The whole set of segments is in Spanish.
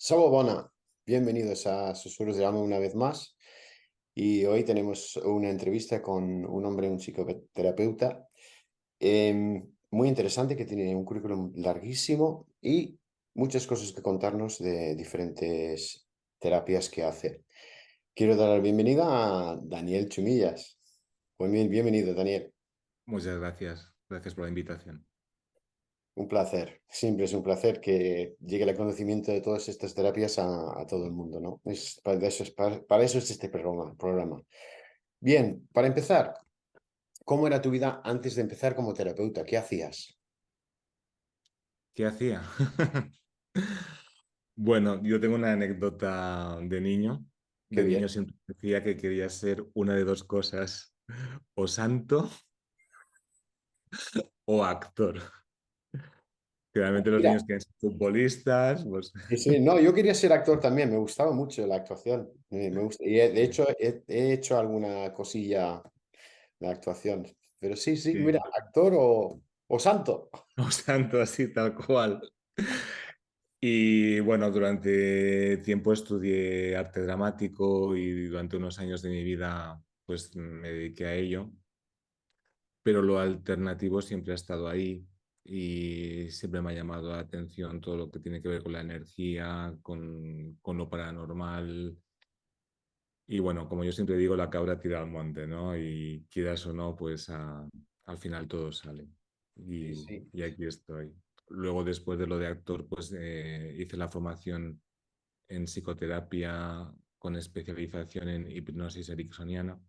Bona, bienvenidos a Susurros de Amo una vez más. Y hoy tenemos una entrevista con un hombre, un psicoterapeuta, muy interesante que tiene un currículum larguísimo y muchas cosas que contarnos de diferentes terapias que hace. Quiero dar la bienvenida a Daniel Chumillas. Bienvenido, Daniel. Muchas gracias. Gracias por la invitación. Un placer, siempre es un placer que llegue el conocimiento de todas estas terapias a todo el mundo, ¿no? Para eso es este programa. Bien, para empezar, ¿cómo era tu vida antes de empezar como terapeuta? ¿Qué hacías? ¿Qué hacía? Bueno, yo tengo una anécdota de niño. Qué De bien. niño siempre decía que quería ser una de dos cosas, o santo o actor. Generalmente los Mira, niños quieren ser futbolistas, pues sí, sí, no, yo quería ser actor también, me gustaba mucho la actuación, me gusta, y de hecho he hecho alguna cosilla de actuación, pero sí, sí, mira, sí, actor o santo. o santo así tal cual. Y bueno, durante tiempo estudié arte dramático y durante unos años de mi vida pues me dediqué a ello. Pero lo alternativo siempre ha estado ahí y siempre me ha llamado la atención todo lo que tiene que ver con la energía, con lo paranormal. Y bueno, como yo siempre digo, la cabra tira al monte, ¿no? Y quieras o no, pues al final todo sale. Sí, sí. Y aquí estoy. Luego, después de lo de actor, pues hice la formación en psicoterapia con especialización en hipnosis ericksoniana.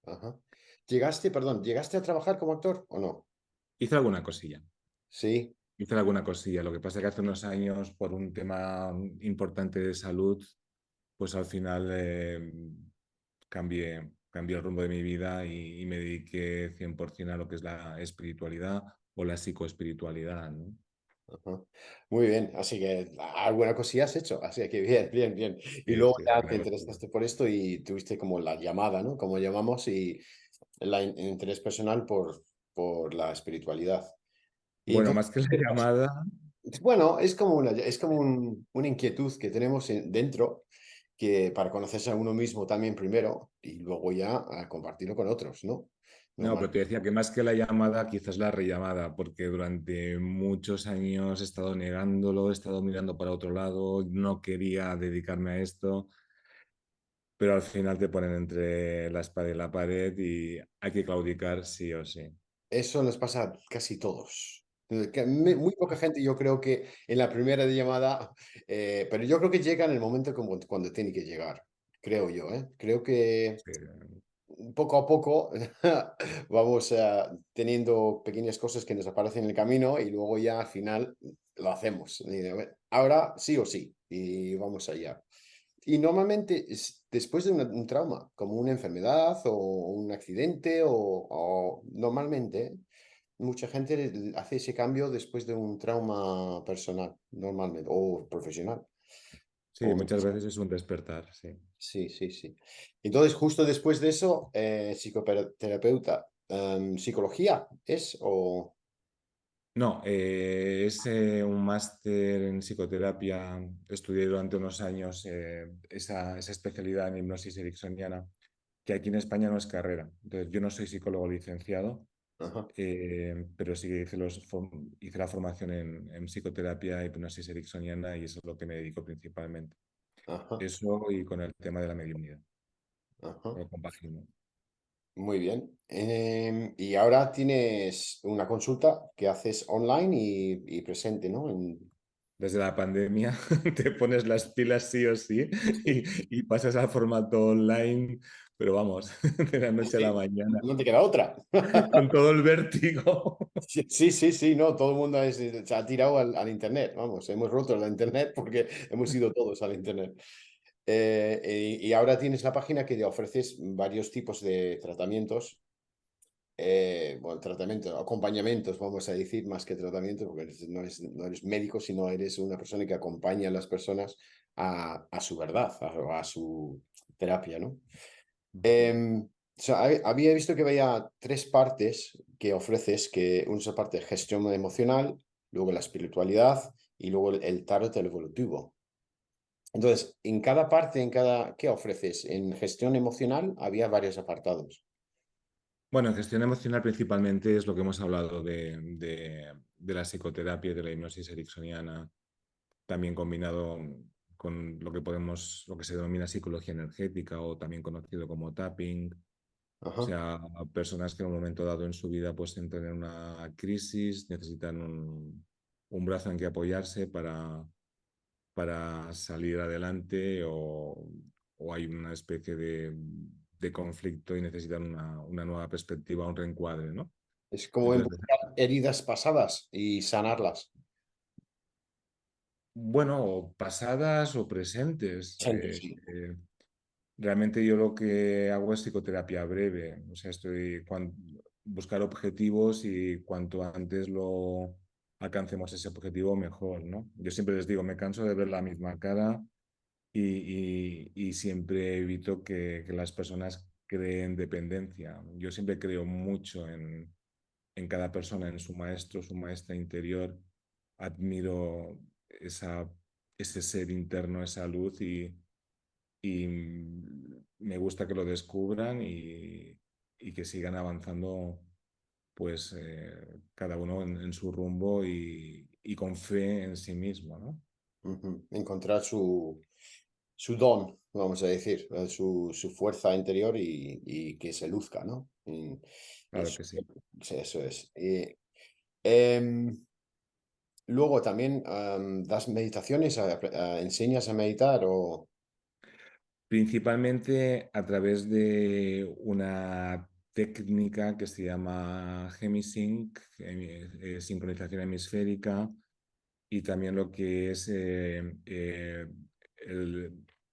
Ajá. ¿Llegaste a trabajar como actor o no? Hice alguna cosilla. Sí, Hice alguna cosilla. Lo que pasa es que hace unos años, por un tema importante de salud, pues al final cambié el rumbo de mi vida y me dediqué 100% a lo que es la espiritualidad o la psicoespiritualidad, ¿no? ajá. Muy bien, así que alguna cosilla has hecho, así que bien, bien, bien. Y Sí, luego sí, ya te alguna cosilla. interesaste por esto y tuviste como la llamada, ¿no? Como llamamos, y el interés personal por la espiritualidad. Y Bueno, entonces, más que la llamada, bueno, es como una inquietud que tenemos dentro que para conocerse a uno mismo también primero y luego ya a compartirlo con otros, ¿no? no, Normal. pero te decía que más que la llamada, quizás la rellamada, porque durante muchos años he estado negándolo, he estado mirando para otro lado, no quería dedicarme a esto. Pero al final te ponen entre la espada y la pared y hay que claudicar sí o sí. Eso les pasa a casi todos. Muy poca gente, yo creo que en la primera llamada, pero yo creo que llega en el momento como cuando tiene que llegar, creo yo, ¿eh? Creo que Sí. poco a poco vamos teniendo pequeñas cosas que nos aparecen en el camino y luego ya al final lo hacemos. Y, a ver, ahora sí o sí, y vamos allá. Y normalmente es después de un trauma, como una enfermedad o un accidente, o normalmente mucha gente hace ese cambio después de un trauma personal, normalmente, o profesional. Sí, O, muchas veces es un despertar, sí. sí, sí, sí. Entonces, justo después de eso, psicoterapeuta, psicología es o... No, es un máster en psicoterapia. Estudié durante unos años esa especialidad en hipnosis ericksoniana, que aquí en España no es carrera. Entonces, yo no soy psicólogo licenciado, Ajá, pero sí que hice la formación en psicoterapia, hipnosis ericksoniana y eso es lo que me dedico principalmente. ajá, Eso y con el tema de la mediunidad, ajá. lo compagino. Muy bien. Y ahora tienes una consulta que haces online y presente, ¿no? Desde la pandemia te pones las pilas sí o sí Sí, y pasas al formato online, pero vamos, de la noche a la sí, mañana, no te queda otra. con todo el vértigo. Sí, sí, sí, sí, no, todo el mundo se ha tirado al Internet, vamos, hemos roto la Internet porque hemos ido todos al Internet. Y ahora tienes la página que te ofreces varios tipos de tratamientos, bueno, tratamientos, acompañamientos, vamos a decir, más que tratamientos, porque no eres médico, sino eres una persona que acompaña a las personas a su verdad, a su terapia, ¿no? Había visto que había tres partes que ofreces, que una es la parte de gestión emocional, luego la espiritualidad y luego el tarot evolutivo. Entonces, en cada parte, ¿qué ofreces? En gestión emocional había varios apartados. Bueno, en gestión emocional principalmente es lo que hemos hablado de la psicoterapia y de la hipnosis ericksoniana, también combinado con lo que se denomina psicología energética o también conocido como tapping. O Ajá. sea, personas que en un momento dado en su vida pues entran en una crisis, necesitan un brazo en que apoyarse para salir adelante o hay una especie de conflicto y necesitan una nueva perspectiva, un reencuadre, ¿no? Es como Entonces, involucrar heridas pasadas y sanarlas. bueno, o pasadas o presentes. Presente, sí. Realmente yo lo que hago es psicoterapia breve, o sea, buscar objetivos y cuanto antes lo alcancemos ese objetivo, mejor, ¿no? Yo siempre les digo, me canso de ver la misma cara y siempre evito que las personas creen dependencia. Yo siempre creo mucho en cada persona, en su maestro, su maestra interior. Admiro ese ser interno, esa luz y me gusta que lo descubran y que sigan avanzando, pues cada uno en su rumbo y con fe en sí mismo, ¿no? Ujú. Encontrar su don, vamos a decir, su fuerza interior y que se luzca, ¿no? Y Claro eso, que sí. sí, eso es. Em, luego también das meditaciones, enseñas a meditar o... Principalmente a través de una técnica que se llama Hemisync, sincronización hemisférica, y también lo que es el-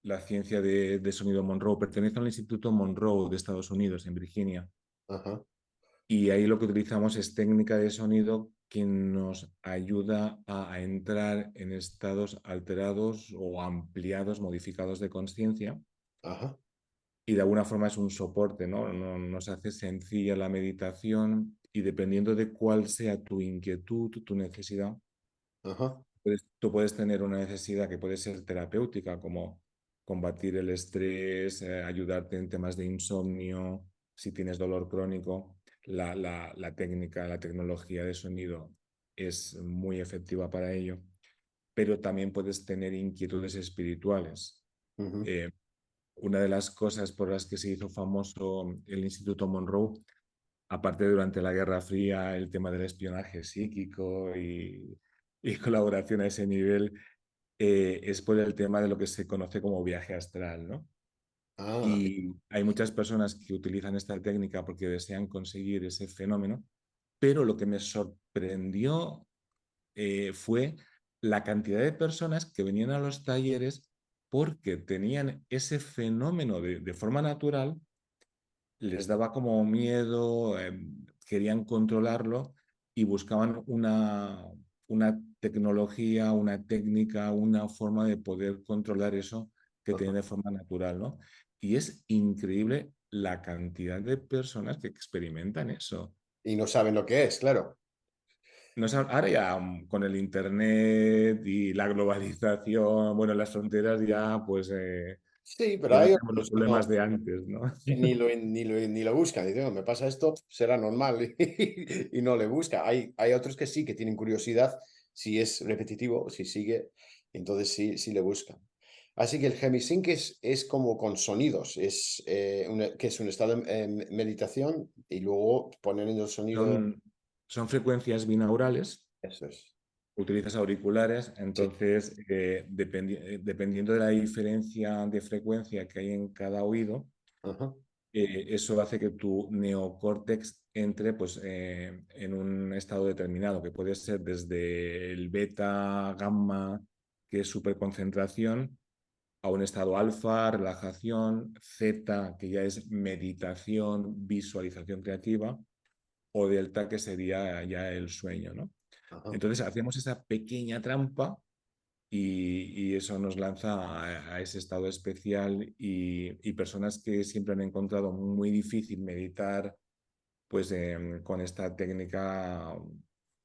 la ciencia de sonido Monroe. Pertenece al Instituto Monroe de Estados Unidos, en Virginia. Ajá, Y ahí lo que utilizamos es técnica de sonido que nos ayuda a entrar en estados alterados o ampliados, modificados de conciencia. ajá, Y de alguna forma es un soporte, ¿no? Nos hace sencilla la meditación y dependiendo de cuál sea tu inquietud, tu necesidad, ajá, tú puedes tener una necesidad que puede ser terapéutica, como combatir el estrés, ayudarte en temas de insomnio, si tienes dolor crónico. La técnica, la tecnología de sonido es muy efectiva para ello, pero también puedes tener inquietudes espirituales. ujú. Eh, una de las cosas por las que se hizo famoso el Instituto Monroe, aparte durante la Guerra Fría, el tema del espionaje psíquico y colaboración a ese nivel, es por el tema de lo que se conoce como viaje astral, ¿no? Ah, Y hay muchas personas que utilizan esta técnica porque desean conseguir ese fenómeno, pero lo que me sorprendió fue la cantidad de personas que venían a los talleres porque tenían ese fenómeno de forma natural, les daba como miedo, querían controlarlo y buscaban una tecnología, una técnica, una forma de poder controlar eso que ajá. tienen de forma natural, ¿no? Y es increíble la cantidad de personas que experimentan eso. Y no saben lo que es, claro. Ahora ya con el internet y la globalización, bueno, las fronteras ya pues Sí, pero ya no hay tenemos otros los que no, problemas de antes, ¿no? que ni lo buscan. Dicen, "Oh, me pasa esto, será normal", y no le busca. Hay otros que sí, que tienen curiosidad, si es repetitivo, si sigue, entonces sí, sí le buscan. Así que el Hemisync es como con sonidos, que es un estado de meditación y luego poner en el sonido, Son frecuencias binaurales, eso es. utilizas auriculares, Sí, entonces dependiendo de la diferencia de frecuencia que hay en cada oído, ajá, eso hace que tu neocórtex entre pues, en un estado determinado, que puede ser desde el beta, gamma, que es superconcentración, a un estado alfa, relajación, zeta, que ya es meditación, visualización creativa, o delta, que sería ya el sueño, ¿no? ajá. Entonces hacemos esa pequeña trampa y eso nos lanza a ese estado especial y personas que siempre han encontrado muy difícil meditar, pues con esta técnica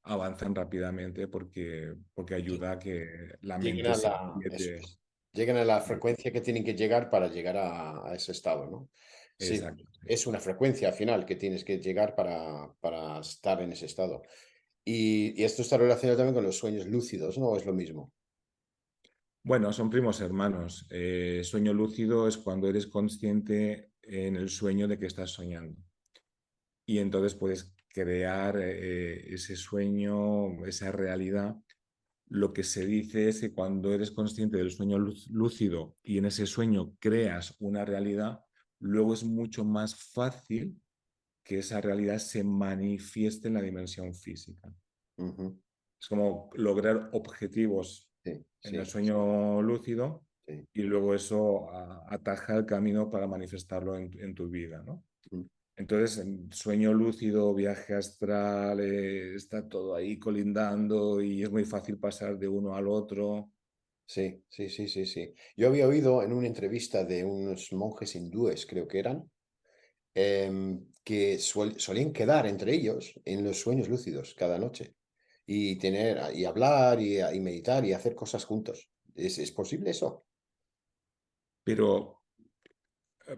avanzan rápidamente porque ayuda a que la Lleguen mente a se la, eso inquiete. es. Llegan a la frecuencia que tienen que llegar para llegar a ese estado, ¿no? Sí, Exacto. Sí. es una frecuencia al final que tienes que llegar para estar en ese estado. Y esto está relacionado también con los sueños lúcidos, ¿no? ¿O es lo mismo? Bueno, son primos hermanos. Sueño lúcido es cuando eres consciente en el sueño de que estás soñando. Y entonces puedes crear ese sueño, esa realidad. Lo que se dice es que cuando eres consciente del sueño lúcido y en ese sueño creas una realidad, luego es mucho más fácil que esa realidad se manifieste en la dimensión física. Ujú. Es como lograr objetivos Sí, en el sí, sueño lúcido sí. y luego eso ataja el camino para manifestarlo en tu vida, ¿no? Mm. Entonces, sueño lúcido, viaje astral, está todo ahí colindando y es muy fácil pasar de uno al otro. Sí, sí, sí, sí, sí. Yo había oído en una entrevista de unos monjes hindúes, creo que eran, que solían quedar entre ellos en los sueños lúcidos cada noche y tener y hablar y meditar y hacer cosas juntos. Es posible eso? Pero eh,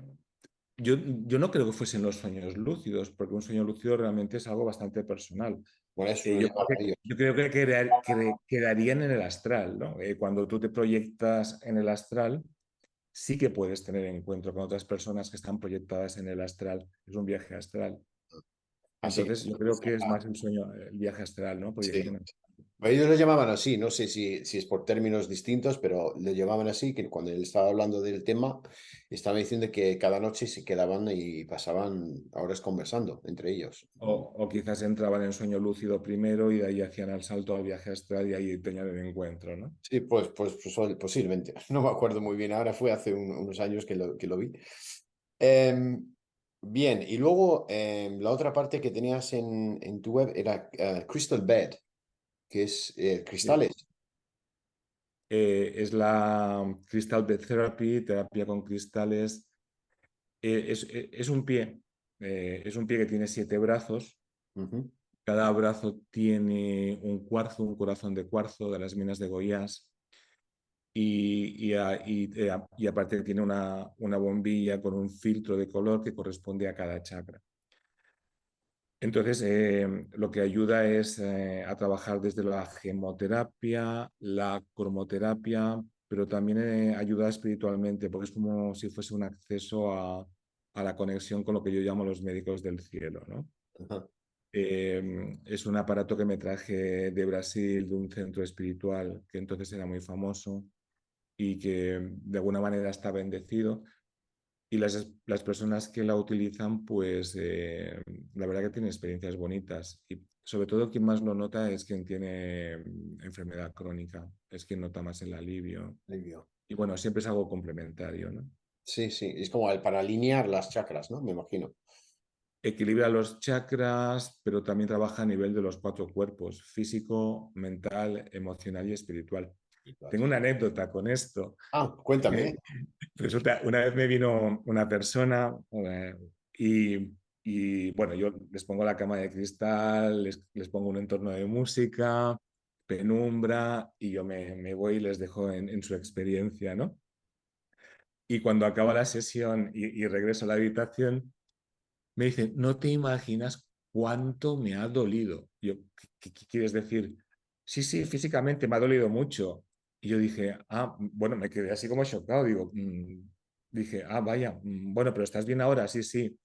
yo no creo que fuesen los sueños lúcidos, porque un sueño lúcido realmente es algo bastante personal. Bueno, eso lo Yo creo llamaban que, ellos. yo creo que quedarían en el astral, ¿no? Cuando tú te proyectas en el astral, sí que puedes tener encuentro con otras personas que están proyectadas en el astral. Es un viaje astral. Así. Entonces, yo creo que es más el sueño, el viaje astral, ¿no? Sí. Proyección. Ellos lo llamaban así, no sé si es por términos distintos, pero lo llamaban así, que cuando él estaba hablando del tema, estaba diciendo que cada noche se quedaban y pasaban horas conversando entre ellos. O quizás entraban en sueño lúcido primero y de ahí hacían el salto al viaje astral y ahí tenían el encuentro, ¿no? Sí, posiblemente. No me acuerdo muy bien. Ahora fue hace unos años que lo vi. Em, bien, y luego la otra parte que tenías en tu web era Crystal Bed, que es Sí. cristales. Es la Crystal Bed Therapy, terapia con cristales. Es un pie que tiene 7 brazos. Ujú, Cada brazo tiene un cuarzo, un corazón de cuarzo de las minas de Goiás. Y aparte tiene una bombilla con un filtro de color que corresponde a cada chakra. Entonces, lo que ayuda es a trabajar desde la gemoterapia, la cromoterapia, pero también ayuda espiritualmente, porque es como si fuese un acceso a la conexión con lo que yo llamo los médicos del cielo, ¿no? ajá, Es un aparato que me traje de Brasil, de un centro espiritual que entonces era muy famoso y que de alguna manera está bendecido. Y las personas que la utilizan, pues la verdad que tienen experiencias bonitas. Y sobre todo quien más lo nota es quien tiene enfermedad crónica, es quien nota más el alivio. alivio. Y bueno, siempre es algo complementario, ¿no? Sí, sí, es como para alinear las chakras, ¿no? Me imagino. Equilibra los chakras, pero también trabaja a nivel de los 4 cuerpos, físico, mental, emocional y espiritual. Tengo una anécdota con esto. Ah, cuéntame. Resulta, una vez me vino una persona bueno, yo les pongo la cama de cristal, les pongo un entorno de música, penumbra, y yo me voy y les dejo en su experiencia, ¿no? Y cuando acaba la sesión y regreso a la habitación, me dice, no te imaginas cuánto me ha dolido. Yo, ¿qué quieres decir? Sí, sí, físicamente me ha dolido mucho. Y yo dije, bueno, me quedé así como chocado. Dije, vaya, bueno, pero ¿estás bien ahora? Sí, sí.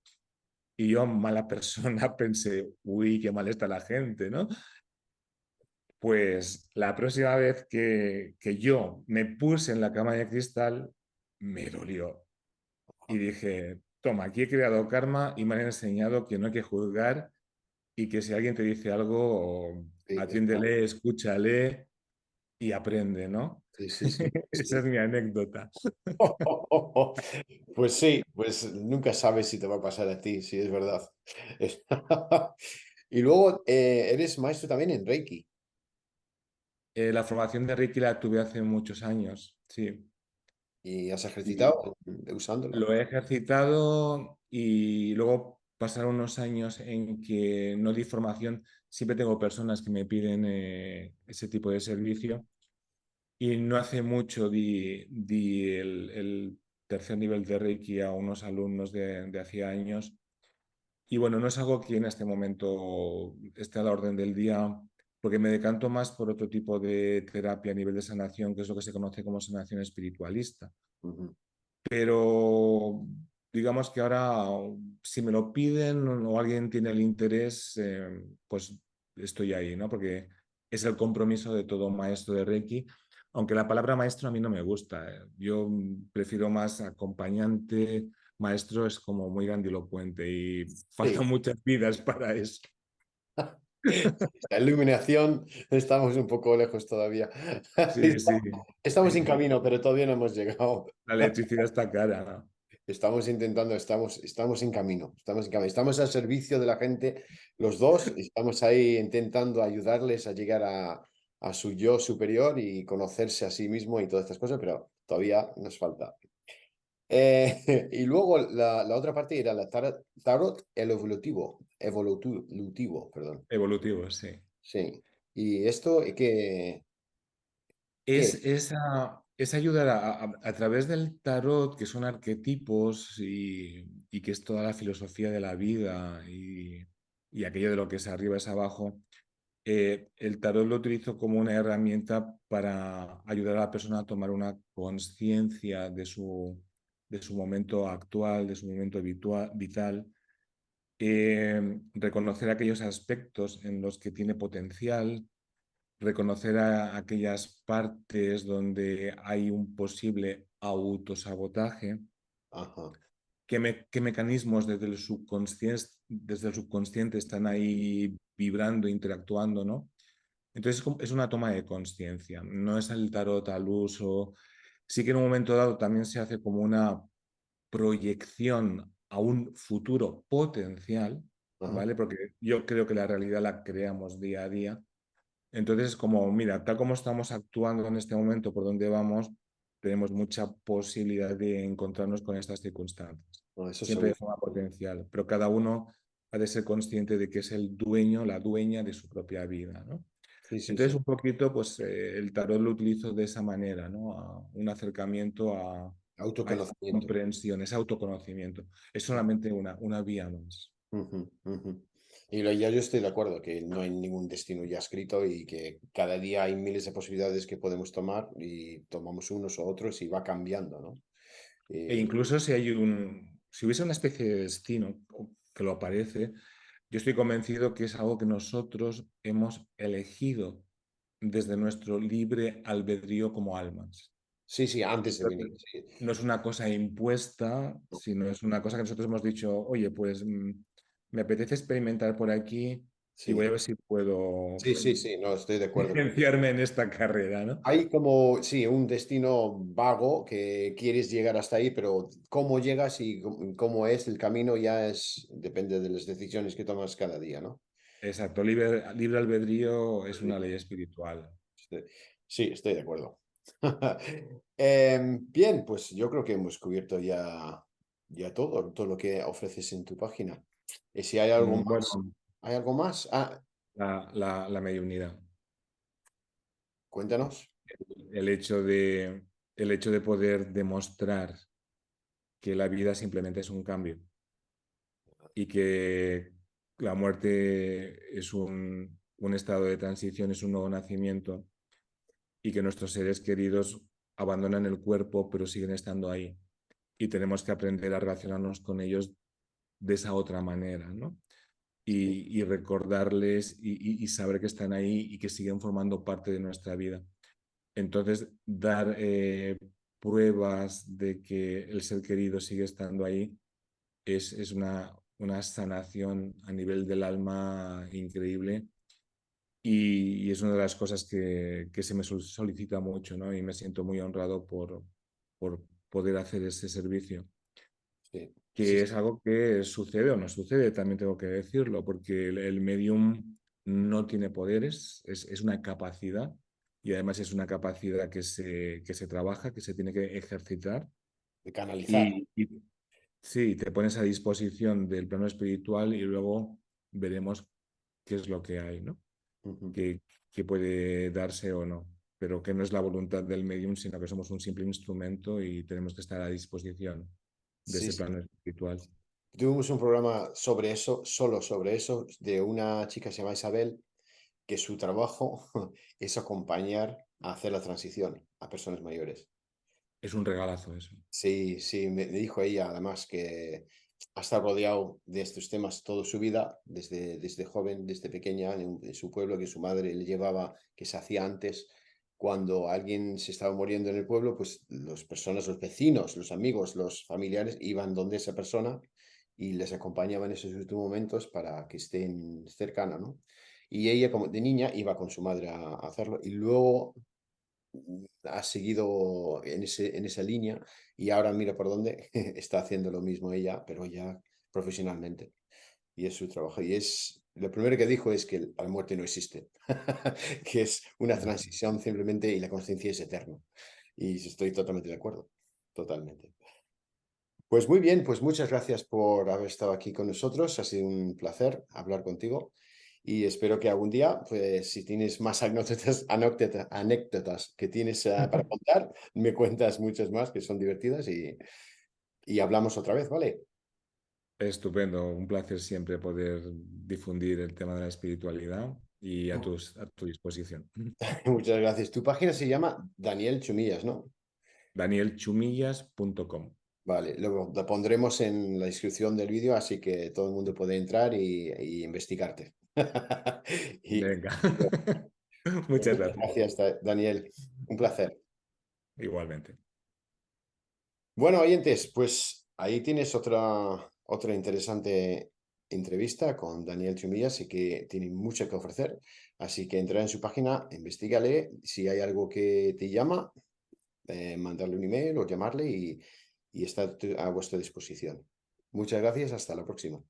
Y yo, mala persona, pensé, uy, qué mal está la gente, ¿no? Pues la próxima vez que yo me puse en la cama de cristal, me dolió. Y dije, toma, aquí he creado karma y me han enseñado que no hay que juzgar y que si alguien te dice algo, Sí, atiéndele, escúchale y aprende, ¿no? sí, sí, sí, Esa sí. es mi anécdota. Pues sí, pues nunca sabes si te va a pasar a ti, sí, es verdad. Y luego eres maestro también en Reiki. La formación de Reiki la tuve hace muchos años, sí. ¿Y has Y ejercitado usándola? lo he ejercitado y luego pasaron unos años en que no di formación. Siempre tengo personas que me piden ese tipo de servicio Y no hace mucho di el tercer nivel de Reiki a unos alumnos de hacía años. Y bueno, no es algo que en este momento esté a la orden del día, porque me decanto más por otro tipo de terapia a nivel de sanación, que es lo que se conoce como sanación espiritualista. Ujú. Pero digamos que ahora, si me lo piden o alguien tiene el interés, pues estoy ahí, ¿no? Porque es el compromiso de todo maestro de Reiki, aunque la palabra maestro a mí no me gusta. Yo prefiero más acompañante. Maestro es como muy grandilocuente y Sí. faltan muchas vidas para eso. La iluminación, estamos un poco lejos todavía. Sí, sí. Estamos en camino, pero todavía no hemos llegado. La electricidad está cara, ¿no? Estamos intentando, estamos en camino, estamos en camino, estamos al servicio de la gente, los dos, estamos ahí intentando ayudarles a llegar a su yo superior y conocerse a sí mismo y todas estas cosas, pero todavía nos falta. Y luego la otra parte era la tarot, el evolutivo, perdón. Evolutivo, sí. Sí. Y esto, ¿qué es? Es ayudar a través del tarot, que son arquetipos y que es toda la filosofía de la vida y aquello de lo que es arriba es abajo. El tarot lo utilizo como una herramienta para ayudar a la persona a tomar una conciencia de su momento actual, de su momento vital, reconocer aquellos aspectos en los que tiene potencial, reconocer aquellas partes donde hay un posible autosabotaje, Ajá, qué mecanismos desde el subconsciente están ahí vibrando, interactuando, ¿no? Entonces es una toma de conciencia, no es el tarot al uso. Sí que en un momento dado también se hace como una proyección a un futuro potencial, ajá. ¿vale? Porque yo creo que la realidad la creamos día a día. Entonces, como, mira, tal como estamos actuando en este momento, por donde vamos, tenemos mucha posibilidad de encontrarnos con estas circunstancias, Bueno, eso siempre de seguro. forma potencial, pero cada uno ha de ser consciente de que es el dueño, la dueña de su propia vida, ¿no? Sí, sí, Entonces, sí. un poquito, pues el tarot lo utilizo de esa manera, ¿no? Un acercamiento a esa Autoconocimiento. comprensión, ese autoconocimiento. Es solamente una vía más. Ujú, ujú. Y ya yo estoy de acuerdo que no hay ningún destino ya escrito y que cada día hay miles de posibilidades que podemos tomar y tomamos unos o otros y va cambiando, ¿no? E incluso si hubiese una especie de destino que lo aparece, yo estoy convencido que es algo que nosotros hemos elegido desde nuestro libre albedrío como almas. Sí, sí, antes de venir. Entonces, Sí. no es una cosa impuesta, sino es una cosa que nosotros hemos dicho, oye, pues me apetece experimentar por aquí y voy Sí, a ver si puedo sí, sí, sí, no, estoy de acuerdo. licenciarme en esta carrera, ¿no? Hay como, sí, un destino vago que quieres llegar hasta ahí, pero cómo llegas y cómo es el camino ya depende de las decisiones que tomas cada día, ¿no? Exacto, libre albedrío es una ley espiritual. Sí, sí, estoy de acuerdo. Bien, pues yo creo que hemos cubierto ya todo lo que ofreces en tu página. Y si hay algo Bueno, más, ¿hay algo más? Ah, la mediunidad. cuéntanos. El hecho el hecho de poder demostrar que la vida simplemente es un cambio y que la muerte es un estado de transición, es un nuevo nacimiento y que nuestros seres queridos abandonan el cuerpo pero siguen estando ahí y tenemos que aprender a relacionarnos con ellos de esa otra manera, ¿no? Sí, Y recordarles y saber que están ahí y que siguen formando parte de nuestra vida. Entonces, dar pruebas de que el ser querido sigue estando ahí es una sanación a nivel del alma increíble y es una de las cosas que se me solicita mucho, ¿no? Y me siento muy honrado por poder hacer ese servicio, sí, sí, que es algo que sucede o no sucede, también tengo que decirlo, porque el medium no tiene poderes, es una capacidad y además es una capacidad que se trabaja, que se tiene que ejercitar de canalizar. y sí, te pones a disposición del plano espiritual y luego veremos qué es lo que hay, ¿no? Ujú. Que puede darse o no. pero que no es la voluntad del medium, sino que somos un simple instrumento y tenemos que estar a disposición de Sí, ese sí. plano espiritual. Tuvimos un programa sobre eso, solo sobre eso, de una chica que se llama Isabel, que su trabajo es acompañar a hacer la transición a personas mayores. Es un regalazo eso. Sí, sí, me dijo ella además que ha estado rodeado de estos temas toda su vida, desde joven, desde pequeña, en su pueblo, que su madre le llevaba, que se hacía antes. Cuando alguien se estaba muriendo en el pueblo, pues las personas, los vecinos, los amigos, los familiares iban donde esa persona y les acompañaban en esos últimos momentos para que estén cercana, ¿no? Y ella, como de niña, iba con su madre a hacerlo y luego ha seguido en esa línea y ahora mira por dónde está haciendo lo mismo ella, pero ya profesionalmente. Y es su trabajo. Y es lo primero que dijo es que la muerte no existe, que es una transición simplemente y la conciencia es eterna. Y estoy totalmente de acuerdo, totalmente. Pues muy bien, pues muchas gracias por haber estado aquí con nosotros. Ha sido un placer hablar contigo y espero que algún día, pues si tienes más anécdotas que tienes para contar, me cuentas muchas más que son divertidas y hablamos otra vez, ¿vale? Estupendo, un placer siempre poder difundir el tema de la espiritualidad y a tu disposición. Muchas gracias. Tu página se llama Daniel Chumillas, ¿no? danielchumillas.com. Vale, luego la pondremos en la descripción del vídeo, así que todo el mundo puede entrar y investigarte. Y, Venga, pues, muchas muchas gracias. gracias, Daniel. Un placer. Igualmente. Bueno, oyentes, pues ahí tienes otra interesante entrevista con Daniel Chumillas y que tiene mucho que ofrecer. Así que entra en su página, investigale. Si hay algo que te llama, mandarle un email o llamarle y está a vuestra disposición. Muchas gracias, hasta la próxima.